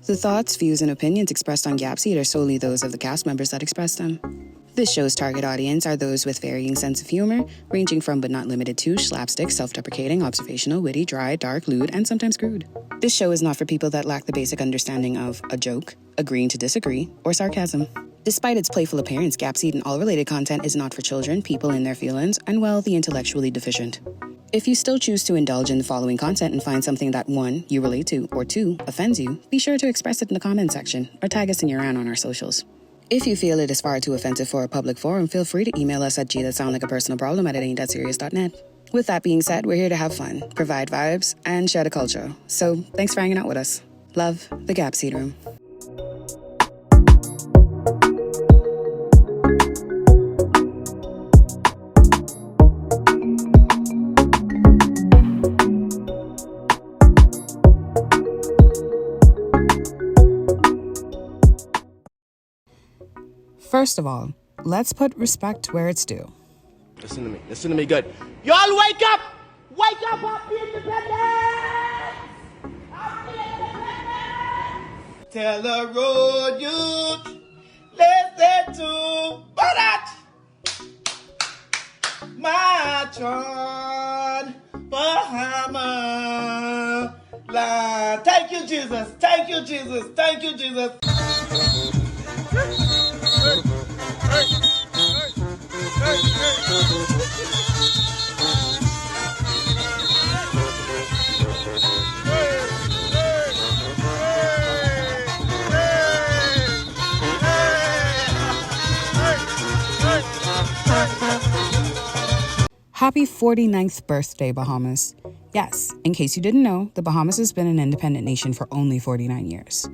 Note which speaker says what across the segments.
Speaker 1: The thoughts, views, and opinions expressed on Gapseed are solely those of the cast members that express them. This show's target audience are those with varying sense of humor, ranging from but not limited to slapstick, self-deprecating, observational, witty, dry, dark, lewd, and sometimes crude. This show is not for people that lack the basic understanding of a joke, agreeing to disagree, or sarcasm. Despite its playful appearance, Gapseed and all related content is not for children, people in their feelings, and well, the intellectually deficient. If you still choose to indulge in the following content and find something that 1. You relate to, or 2. Offends you, be sure to express it in the comment section, or tag us in your rant on our socials. If you feel it is far too offensive for a public forum, feel free to email us at gthatsoundlikeapersonalproblem@itain'tthatserious.net. With that being said, we're here to have fun, provide vibes, and share the culture. So thanks for hanging out with us. Love, the Gapseed Room. First of all, let's put respect where it's due.
Speaker 2: Listen to me good. Y'all wake up! Wake up, happy independence! Happy independence! Tell the road youth, listen to Barat! March on, Bahamas land. Thank you, Jesus. Thank you, Jesus. Thank you, Jesus.
Speaker 1: Happy 49th birthday, Bahamas. Yes, in case you didn't know, the Bahamas has been an independent nation for only 49 years.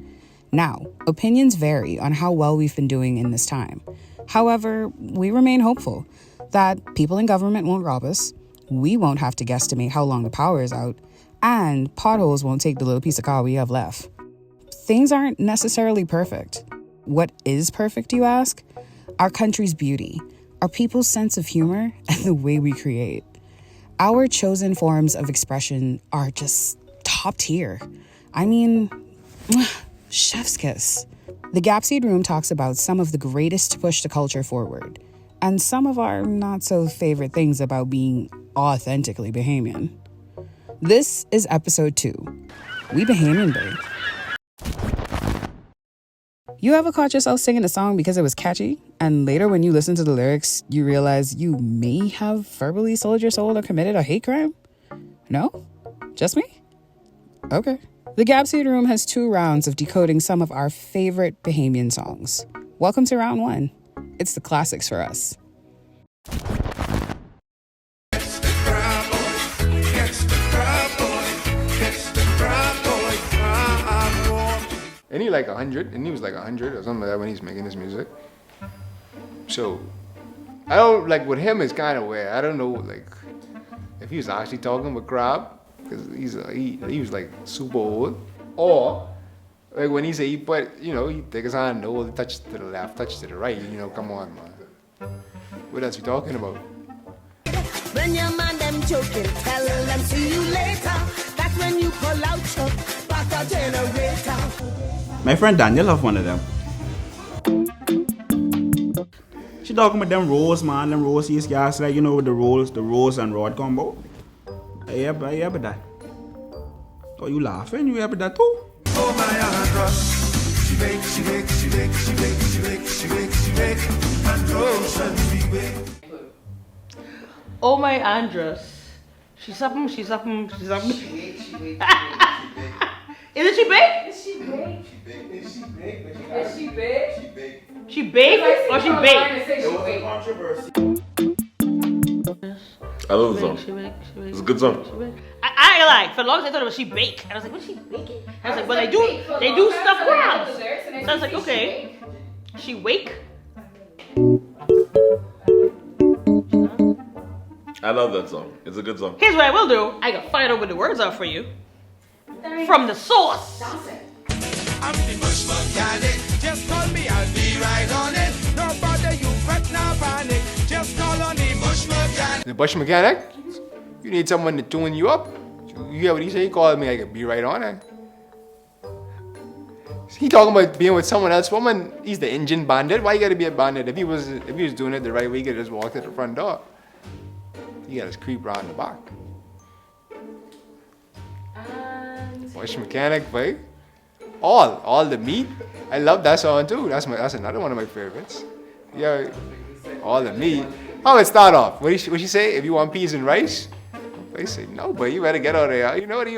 Speaker 1: Now, opinions vary on how well we've been doing in this time. However, we remain hopeful that people in government won't rob us, we won't have to guesstimate how long the power is out, and potholes won't take the little piece of car we have left. Things aren't necessarily perfect. What is perfect, you ask? Our country's beauty, our people's sense of humor, and the way we create. Our chosen forms of expression are just top tier. I mean, chef's kiss. The Gapseed Room talks about some of the greatest to push the culture forward, and some of our not-so-favorite things about being authentically Bahamian. This is episode 2. We Bahamian Bey. You ever caught yourself singing a song because it was catchy, and later when you listen to the lyrics, you realize you may have verbally sold your soul or committed a hate crime? No? Just me? Okay. The Gapseed Room has 2 rounds of decoding some of our favorite Bahamian songs. Welcome to round 1. It's the classics for us.
Speaker 3: And he like 100, and he was like 100 or something like that when he's making his music. So, I don't, like with him it's kind of weird. I don't know like if he was actually talking with Crab, because he was like super old, or like when he say he put, you know, he take his hand, no, touch to the left, touch to the right, you know, come on, man. What else you talking about?
Speaker 4: When your man them joking, tell them see you later. That's when you pull out your back generator.
Speaker 5: My friend Daniel have one of them. She talking about them rolls, man. Them rolls, these guys, like, you know, the rolls and rod combo. Yeah, but that. Oh, you laughing? You happy that too?
Speaker 6: Oh, my Andros. She bake, she bake, she bake, she bake, she bake, she bake, she bake. Andros, we bake.
Speaker 7: Oh, my Andros. She's up. Is it she bake?
Speaker 8: Is she bake?
Speaker 7: She bake or she bake?
Speaker 5: It was a controversy.
Speaker 8: I love the song. It's a good song.
Speaker 7: I ain't like, for the longest I thought it was she bake. And I was like, what's she baking? I was like, well, they do stuff crabs. So I was like, okay. She wake?
Speaker 8: I love that song. It's a good song.
Speaker 7: Here's what I will do. I can find out what the words are for you. From the source.
Speaker 6: I'm the bush mechanic. Just call me, I'll be right on it. No bother you, fret, no panic. Just call on the bush mechanic.
Speaker 3: The bush mechanic? You need someone to tune you up. You hear what he say? He called me, I could be right on it. He talking about being with someone else. Woman, he's the engine bandit. Why you gotta be a bandit? If he was doing it the right way, he could just walk to the front door. You gotta creep around the back. Wash mechanic, boy. All the meat. I love that song too. That's another one of my favorites. Yeah, all the meat. How it start off? What she say? If you want peas and rice, they say no, but you better get out of there. You know what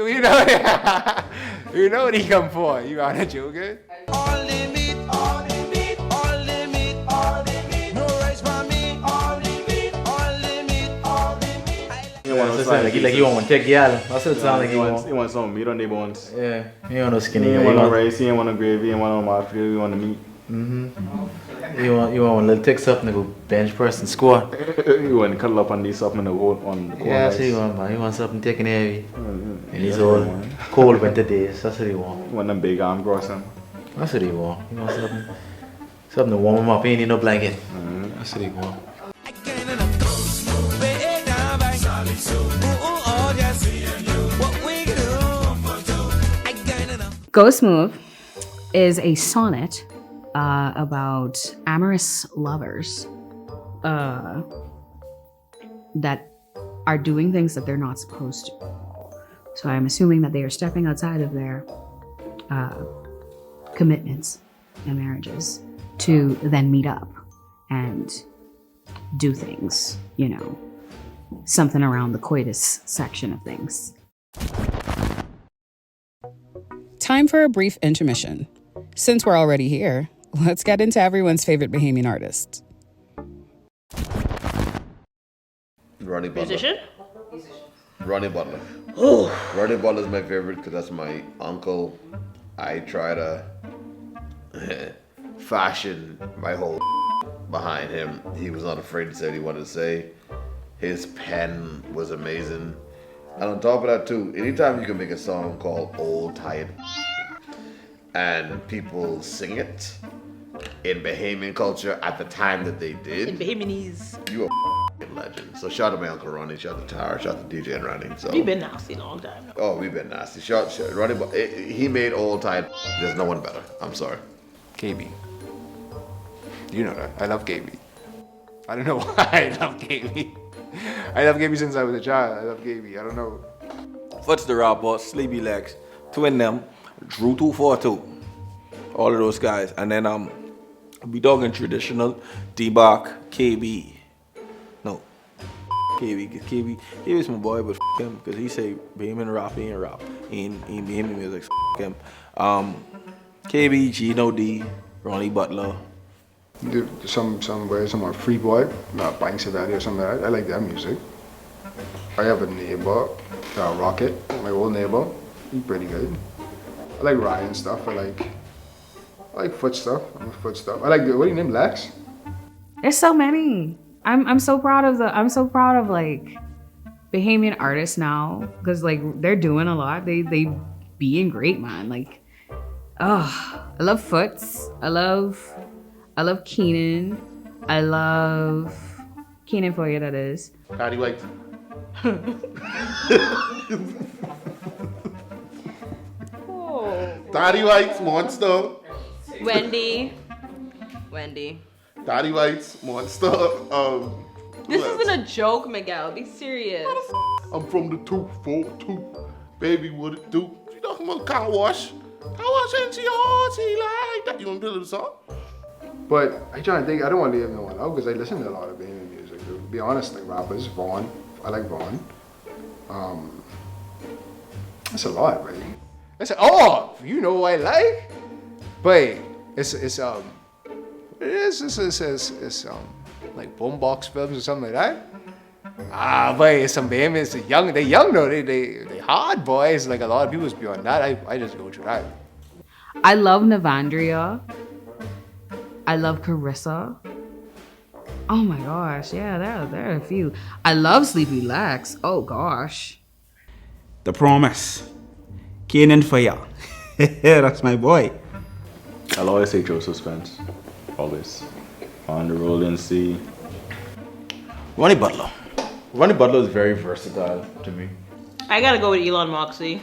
Speaker 3: you know what he come for. You out of joking?
Speaker 6: All the meat, all the meat, all the meat, all the meat. No rice for me. All the meat, all the meat, all the meat.
Speaker 9: You want to say like you want to take y'all. That's what it sounds like.
Speaker 10: You want some meat on the bones.
Speaker 9: Yeah. You want no skinny.
Speaker 10: You want no rice. You want no gravy. You want no mafia. You want the meat.
Speaker 9: You want a little take something to go bench press and squat.
Speaker 10: You want to cuddle up on these something to hold on the cold.
Speaker 9: Yeah, that's what you want, man. You want something taking heavy. And these old cold winter days. That's what you want.
Speaker 10: You want them big arm crossing.
Speaker 9: That's what you want. You want something to warm them up. You ain't need no blanket. That's what you want.
Speaker 1: Ghost Move is a sonnet about amorous lovers that are doing things that they're not supposed to. So I'm assuming that they are stepping outside of their commitments and marriages to then meet up and do things, you know, something around the coitus section of things.
Speaker 11: Time for a brief intermission. Since we're already here, let's get into everyone's favorite Bahamian artists.
Speaker 12: Ronnie Butler.
Speaker 7: Musician?
Speaker 12: Ronnie Butler. Ronnie Butler is my favorite because that's my uncle. I try to fashion my whole behind him. He was not afraid to say what he wanted to say. His pen was amazing. And on top of that too, anytime you can make a song called Old Tired and people sing it in Bahamian culture at the time that they did,
Speaker 7: In Bahamianese.
Speaker 12: you are a legend. So shout out to my Uncle Ronnie, shout out to Tara, shout out to DJ and Ronnie. So
Speaker 7: We've been nasty a long time.
Speaker 12: oh, we've been nasty. Shout Ronnie, he made Old Tired. There's no one better. I'm sorry.
Speaker 3: KB. You know that. I love KB. I don't know why I love KB. I love KB since I was a child. I love KB. I don't know.
Speaker 13: What's the rapper? Sleepy Legs. Twin them. Drew 242. All of those guys. And then we talking traditional. D-Bach, KB. No. KB. Cause KB is my boy, but him. Because he say Bahamian rap, he ain't rap. He ain't Bahamian music, him. KB, Gino D, Ronnie Butler.
Speaker 3: Some are Free Boy, Banks of Valley or something like that. I like that music. I have a neighbor, Rake'n, my old neighbor. He's pretty good. I like Ryan stuff. I like Foot stuff. I'm a Foot stuff. I like what do you name Lex?
Speaker 1: There's so many. I'm so proud of like Bahamian artists now because like they're doing a lot. They being great, man. Like, I love Foots. I love Keenan. I love Keenan for you, that is.
Speaker 12: Patty White. Daddy White's Monster.
Speaker 14: Wendy.
Speaker 12: Daddy White's Monster.
Speaker 14: This isn't a joke, Miguel. Be serious.
Speaker 12: I'm from the 242. Baby, what it do? You talking about car wash? Car wash into your heart, like that. You gonna do the song?
Speaker 3: But I try to think. I don't want to leave no one out because I listen to a lot of Bahamian music. To be honest, like rappers, Vaughn. I like Vaughn. That's a lot, right? You know what I like? But it's like boombox films or something like that. But it's some Bahamians. They're young though. They hard boys. Like a lot of people's beyond that. I just go through that.
Speaker 1: I love Navandria. I love Carissa. Oh my gosh, yeah, there are a few. I love Sleepy Lex. Oh gosh.
Speaker 5: The Promise. Canaan for ya. That's my boy.
Speaker 10: I'll always say Joe Suspense. Always. On the rolling sea.
Speaker 13: Ronnie Butler. Ronnie Butler is very versatile to me.
Speaker 7: I gotta go with Elon Moxie.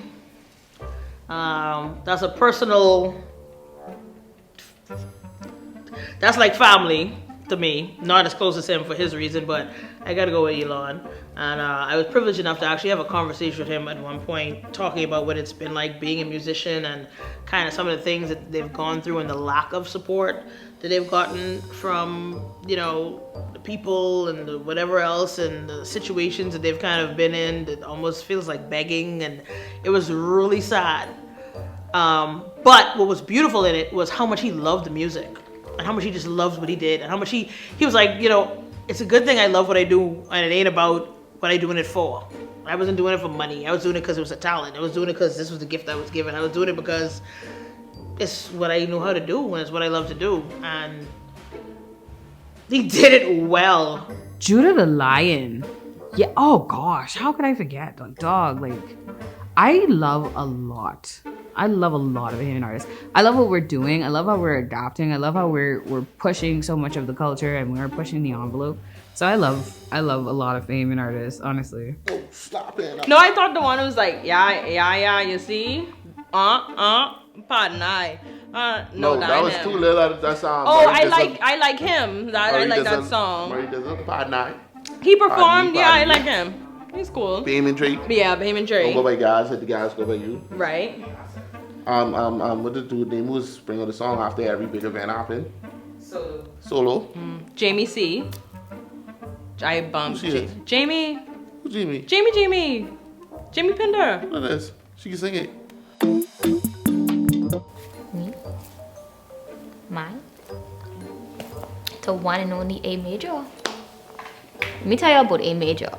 Speaker 7: That's a personal That's like family to me. Not as close as him for his reason, but I gotta go with Elon. And I was privileged enough to actually have a conversation with him at one point, talking about what it's been like being a musician and kind of some of the things that they've gone through and the lack of support that they've gotten from, you know, the people and the whatever else and the situations that they've kind of been in that almost feels like begging, and it was really sad. But what was beautiful in it was how much he loved the music and how much he just loves what he did and how much he was like, you know, it's a good thing I love what I do and it ain't about what I doing it for. I wasn't doing it for money. I was doing it because it was a talent. I was doing it because this was the gift I was given. I was doing it because it's what I knew how to do and it's what I love to do. And he did it well.
Speaker 1: Judah the Lion. Yeah, oh gosh, how could I forget? Like, dog, like, I love a lot of Bahamian artists. I love what we're doing. I love how we're adapting. I love how we're pushing so much of the culture and we're pushing the envelope. So I love a lot of Bahamian artists, honestly.
Speaker 12: Stop it.
Speaker 14: No, I thought the one who was like, yeah, you see? Pardon,
Speaker 12: No, that was too little. That song.
Speaker 14: Oh, I like him. I like that song.
Speaker 12: Pardon.
Speaker 14: He performed, I like him. He's cool.
Speaker 12: Bahamian Tree.
Speaker 14: Yeah, Bahamian Tree.
Speaker 12: Don't go by guys, let the guys go by you.
Speaker 14: Right.
Speaker 12: What the dude name was bring out the song after every big event happened? Solo.
Speaker 14: Jamie C. I bumped Jamie.
Speaker 12: Who's Jamie?
Speaker 14: Jamie Pinder.
Speaker 12: What is this? She can sing it.
Speaker 15: Me? Mine? The one and only A major. Let me tell you about A major.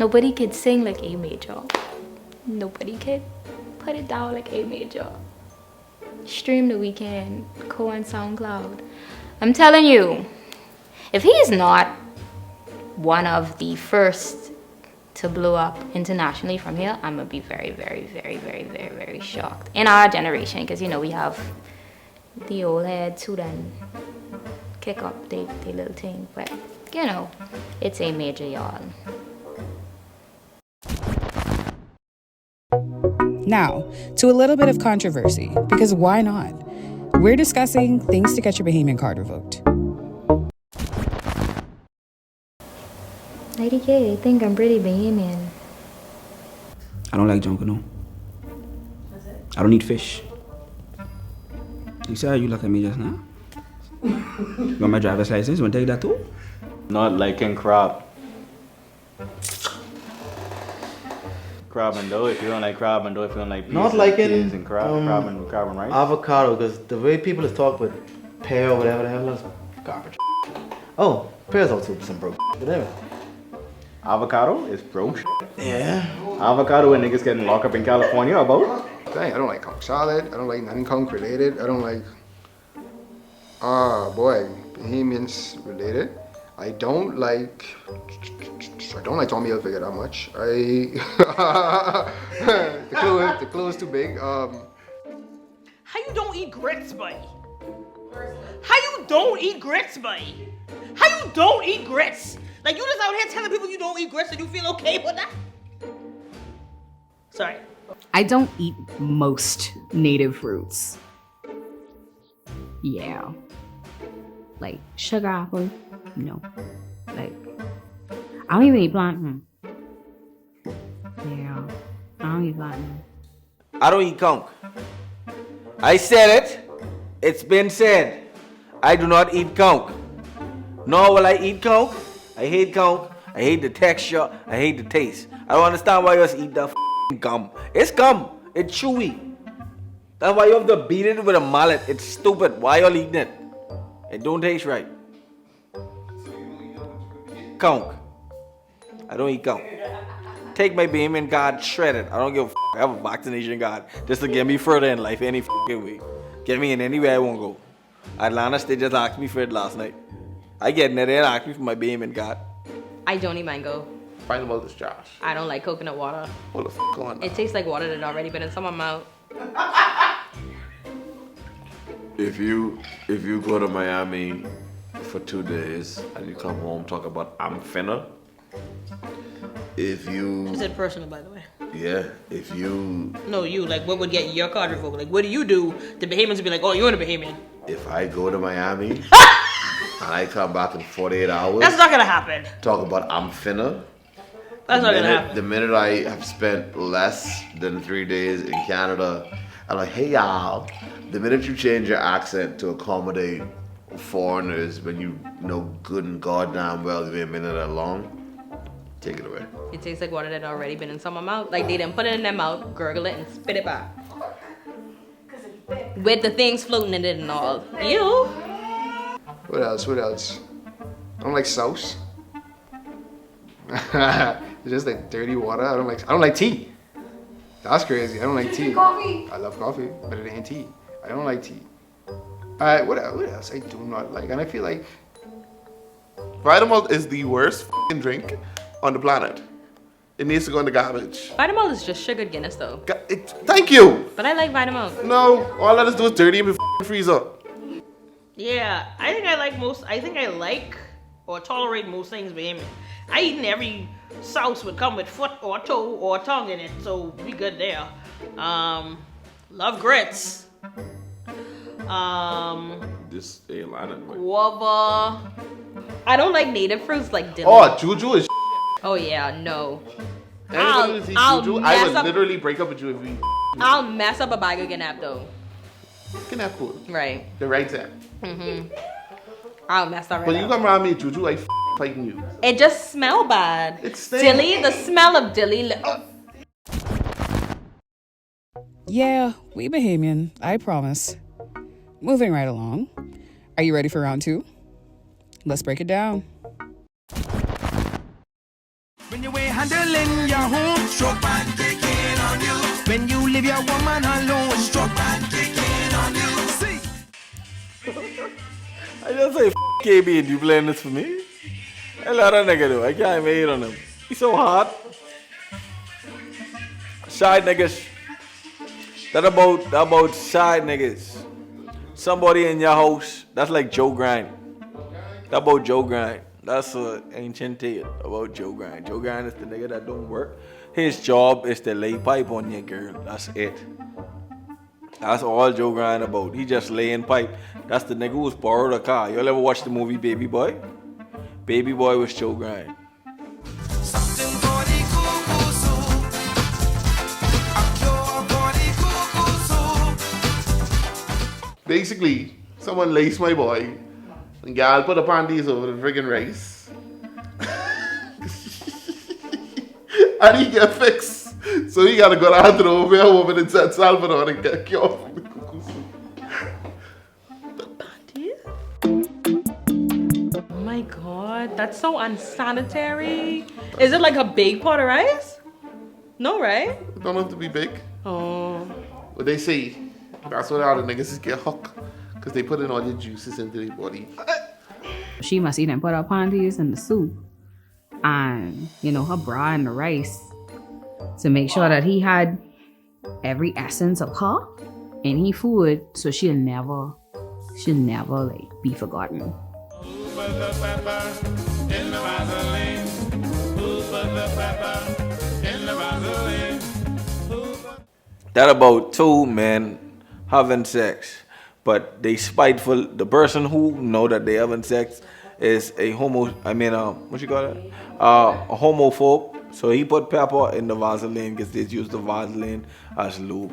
Speaker 15: Nobody could sing like A major. Nobody could put it down like A major. Stream the weekend, go on SoundCloud. I'm telling you, if he is not one of the first to blow up internationally from here, I'm gonna be very, very, very, very, very, very shocked. In our generation, because you know we have the old heads who then kick up the little thing, but you know, it's A major, y'all.
Speaker 1: Now, to a little bit of controversy, because why not? We're discussing things to get your Bahamian card revoked.
Speaker 15: Lady K, I think I'm pretty Bahamian.
Speaker 5: I don't like junk, no. I don't eat fish. You see how you look at me just now? You want my driver's license? You want to take that too?
Speaker 10: Not liking crab. Crab and dough. If you don't like crab and dough, if you don't like peas,
Speaker 9: Not liking
Speaker 10: peas and crab and rice.
Speaker 9: Avocado, because the way people is talk with pear or whatever the hell, that's garbage. Oh, pear's also some broke. But anyway.
Speaker 10: Avocado is broke.
Speaker 9: Yeah.
Speaker 10: Avocado when niggas getting locked up in California about.
Speaker 3: Dang, I don't like conch salad. I don't like nothing conch related. I don't like, Bahamians related. I don't like Tommy Hilfiger that much. The clue is too big.
Speaker 7: How you don't eat grits, buddy? How you don't eat grits, buddy? How you don't eat grits? Like, you just out here telling people you don't eat grits and you feel okay with that? Sorry.
Speaker 1: I don't eat most native fruits. Yeah. Like sugar apple, no. Like, I don't even eat plantain. Yeah, I don't eat plantain.
Speaker 13: I don't eat conch. I said it. It's been said. I do not eat conch. Nor will I eat conch. I hate conch. I hate the texture. I hate the taste. I don't understand why you just eat that gum. It's gum. It's chewy. That's why you have to beat it with a mallet. It's stupid. Why y'all eating it? It don't taste right. Conch. I don't eat conch. Take my Bahamian card, shred it. I don't give a f. I have a vaccination card just to get me further in life any f***ing way. Get me in anywhere I won't go. Atlanta State just asked me for it last night. I get in there and asked me for my Bahamian card.
Speaker 14: I don't eat mango.
Speaker 12: Find about this, Josh.
Speaker 14: I don't like coconut water.
Speaker 12: What the f*** going on?
Speaker 14: It tastes like water that already been in some amount.
Speaker 12: If you go to Miami for 2 days and you come home talk about I'm finna. If you
Speaker 7: Is it personal, by the way?
Speaker 12: Yeah, if you...
Speaker 7: No, you. Like, what would get your card revoked? Like, what do you do? The Bahamians would be like, oh, you're a Bahamian.
Speaker 12: If I go to Miami and I come back in 48 hours...
Speaker 7: That's not gonna happen.
Speaker 12: Talk about I'm finna.
Speaker 7: That's not gonna happen.
Speaker 12: The minute I have spent less than 3 days in Canada, I'm like, hey y'all. The minute you change your accent to accommodate foreigners when you know good and goddamn well you've been in that long, take it away.
Speaker 14: It tastes like water that already been in someone's mouth. Like they didn't put it in their mouth, gurgle it, and spit it back. With the things floating in it and all. Ew.
Speaker 3: What else? What else? I don't like sauce. It's just like dirty water. I don't like tea. That's crazy. I don't like tea.
Speaker 15: Coffee.
Speaker 3: I love coffee, but it ain't tea. I don't like tea. Alright, what else I do not like? And I feel like
Speaker 16: Vitamalt is the worst fucking drink on the planet. It needs to go in the garbage.
Speaker 14: Vitamalt is just sugared Guinness though.
Speaker 16: Thank you.
Speaker 14: But I like Vitamalt.
Speaker 16: No, all that is do is dirty and freezer.
Speaker 7: Yeah, I think I like or tolerate most things Bahamian. I eat in every sauce would come with foot or toe or tongue in it, so we good there. Love grits.
Speaker 8: This A-line.
Speaker 14: Guava. I don't like native fruits like dill.
Speaker 16: Oh, juju is
Speaker 14: Oh yeah, no.
Speaker 16: I would literally break up with you if we...
Speaker 14: I'll mess up a bag of Ganap though.
Speaker 16: Ganap cool.
Speaker 14: Right.
Speaker 16: The right there.
Speaker 14: I'll mess that right
Speaker 16: When you
Speaker 14: up.
Speaker 16: come around me, juju, I fighting you.
Speaker 14: It just smell bad.
Speaker 16: It stinks.
Speaker 14: Dilly, the smell of dilly.
Speaker 11: Yeah, we Bahamian, I promise. Moving right along. Are you ready for round 2? Let's break it down.
Speaker 6: When you ain't handling your home, stroke and kicking on you. When you leave your woman alone, stroke and kicking on you. See?
Speaker 13: I just say, KB, you playing this for me? I let a nigga do. I can't even hate on him. He's so hot. Shy niggas. That about shy niggas. Somebody in your house. That's like Joe Grind. That about Joe Grind. That's an ancient tale about Joe Grind. Joe Grind is the nigga that don't work. His job is to lay pipe on your girl. That's it. That's all Joe Grind about. He just laying pipe. That's the nigga who's borrowed a car. Y'all ever watch the movie Baby Boy? Baby Boy was Joe Grind.
Speaker 16: Basically, someone laced my boy, and gal put the panties over the friggin' rice. And he get fixed. So he gotta go down to the over woman in San Salvador and get cured from the cuckoo.
Speaker 14: Oh my god, that's so unsanitary. Is it like a big pot of rice? No, right?
Speaker 16: It don't have to be big.
Speaker 14: Oh.
Speaker 16: But they say that's what all the niggas is get hooked. Because they put in all your juices into their body.
Speaker 1: She must even put her panties in the soup and, her bra and the rice to make sure that he had every essence of her in his food so she'll never like be forgotten.
Speaker 13: That about two men having sex, but they spiteful. The person who know that they having sex is a what you call it? A homophobe. So he put pepper in the Vaseline because they use the Vaseline as lube.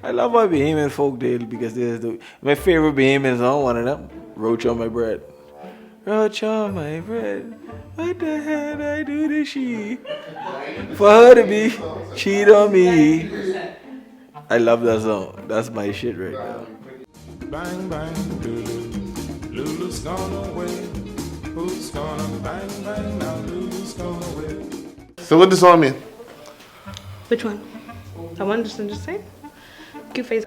Speaker 13: I love my Bahamian folktale because my favorite Bahamian song, one of them, Roach on My Bread. Roach on my bread, what the hell did I do to she? For her to be cheat on me. I love that song. That's my shit right now.
Speaker 6: Bang, bang, Lulu. Lulu's gone away. Who's gonna bang, bang now? Lulu's gone away.
Speaker 16: So what does this all mean?
Speaker 7: Which one? That one just interesting? Cute face.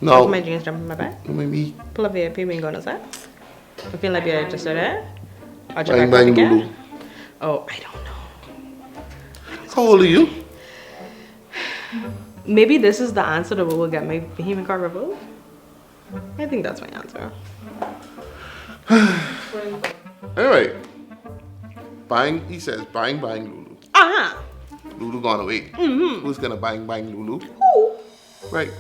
Speaker 16: No.
Speaker 7: My jeans jumping in my back.
Speaker 16: Maybe.
Speaker 7: Pull up your pee and go inside. I feel like you're just there.
Speaker 16: Bang, bang, Lulu.
Speaker 7: Oh, I don't know.
Speaker 16: How old are you?
Speaker 7: Maybe this is the answer to what will get my Bahamian card revoked. I think that's my answer.
Speaker 16: Anyway, he says, bang, bang, Lulu.
Speaker 7: Uh-huh.
Speaker 16: Lulu gone away.
Speaker 7: Mm-hmm.
Speaker 16: Who's gonna bang Lulu?
Speaker 7: Who?
Speaker 16: Right.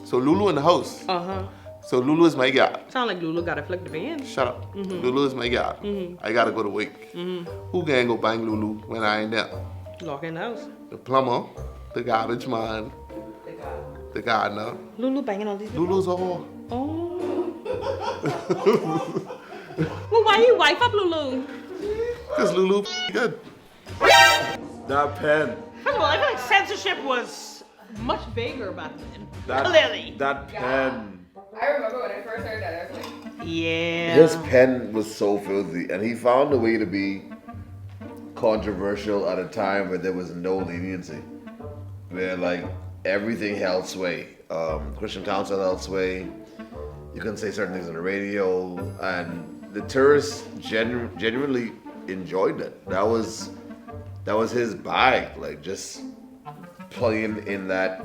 Speaker 16: So Lulu in the house.
Speaker 7: Uh-huh.
Speaker 16: So Lulu is my girl.
Speaker 7: Sound like Lulu got to flick the van.
Speaker 16: Shut up.
Speaker 7: Mhm.
Speaker 16: Lulu is my girl.
Speaker 7: Mhm.
Speaker 16: I gotta go to work.
Speaker 7: Mhm.
Speaker 16: Who can go bang Lulu when I ain't there?
Speaker 7: Lock in the house.
Speaker 16: The plumber, the garbage man, the gardener.
Speaker 7: Lulu banging all these people.
Speaker 16: Lulu's a whore.
Speaker 7: Oh. Well, why you wife up Lulu?
Speaker 16: Cause Lulu good.
Speaker 10: That pen.
Speaker 7: First of all, I feel like censorship was much bigger back then.
Speaker 10: That,
Speaker 7: Clearly.
Speaker 10: That pen.
Speaker 11: I remember when I first heard that, I was like,
Speaker 7: yeah.
Speaker 12: His pen was so filthy, and he found a way to be controversial at a time where there was no leniency, where like everything held sway. Christian Council held sway. You couldn't say certain things on the radio, and the tourists genuinely enjoyed it. That was his bag, like just playing in that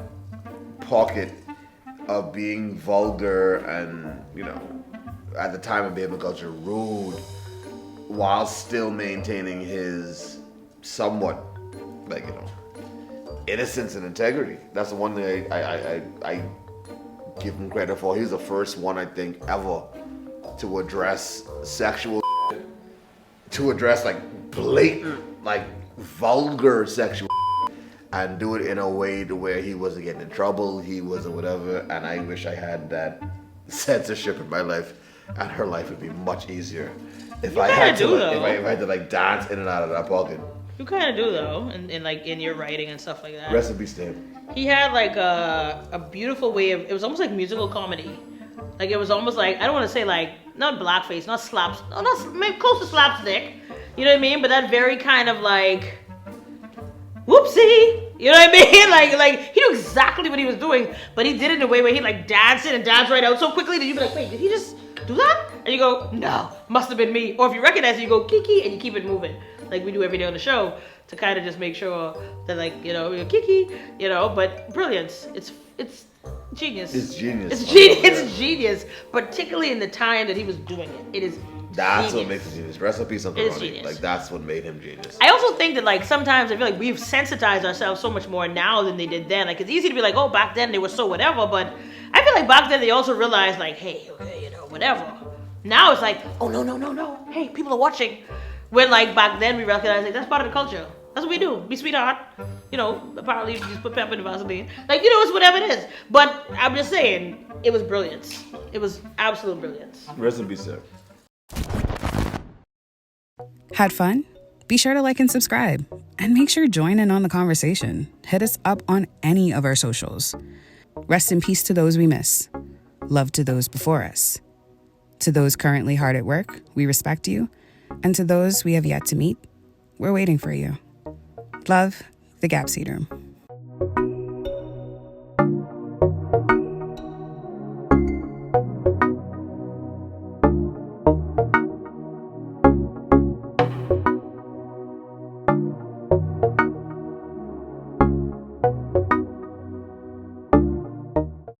Speaker 12: pocket of being vulgar and, you know, at the time of Bahamian culture, rude, while still maintaining his somewhat, like, you know, innocence and integrity. That's the one thing I give him credit for. He's the first one, I think, ever to address sexual, to address like blatant, like vulgar sexual, and do it in a way to where he wasn't getting in trouble, he wasn't whatever. And I wish I had that censorship in my life, and her life would be much easier if I had to, if I had to like dance in and out of that pocket.
Speaker 7: You kind of do though, in like in your writing and stuff like that.
Speaker 12: Recipe stamp.
Speaker 7: He had like a beautiful way of, it was almost like musical comedy. Like it was almost like, I don't want to say like, not blackface, not slaps, no, not maybe close to slapstick. You know what I mean? But that very kind of like, whoopsie. You know what I mean? Like he knew exactly what he was doing, but he did it in a way where he like danced in and danced right out so quickly that you'd be like, wait, did he just do that? And you go, no, must have been me. Or if you recognize it, you go, Kiki, and you keep it moving. Like we do every day on the show to kind of just make sure that like, you know, Kiki, you know, but brilliance. It's genius.
Speaker 12: It's genius.
Speaker 7: It's genius. It's genius, particularly in the time that he was doing it. It is
Speaker 12: That's
Speaker 7: genius.
Speaker 12: what makes him genius. Recipe something
Speaker 7: It is
Speaker 12: running.
Speaker 7: genius.
Speaker 12: Like that's what made him genius.
Speaker 7: I also think that like sometimes I feel like we've sensitized ourselves so much more now than they did then. Like it's easy to be like, oh, back then they were so whatever, but I feel like back then they also realized like, hey, okay, you know, whatever. Now it's like, oh no, hey, people are watching. When like back then we recognized like that's part of the culture. That's what we do. Be sweetheart. You know, apparently you just put pepper in the Vaseline. Like, you know, it's whatever it is. But I'm just saying, it was brilliance. It was absolute brilliance.
Speaker 10: Rest in peace, sir.
Speaker 1: Had fun? Be sure to like and subscribe. And make sure to join in on the conversation. Hit us up on any of our socials. Rest in peace to those we miss. Love to those before us. To those currently hard at work, we respect you. And to those we have yet to meet, we're waiting for you. Love, the Gapseed Room.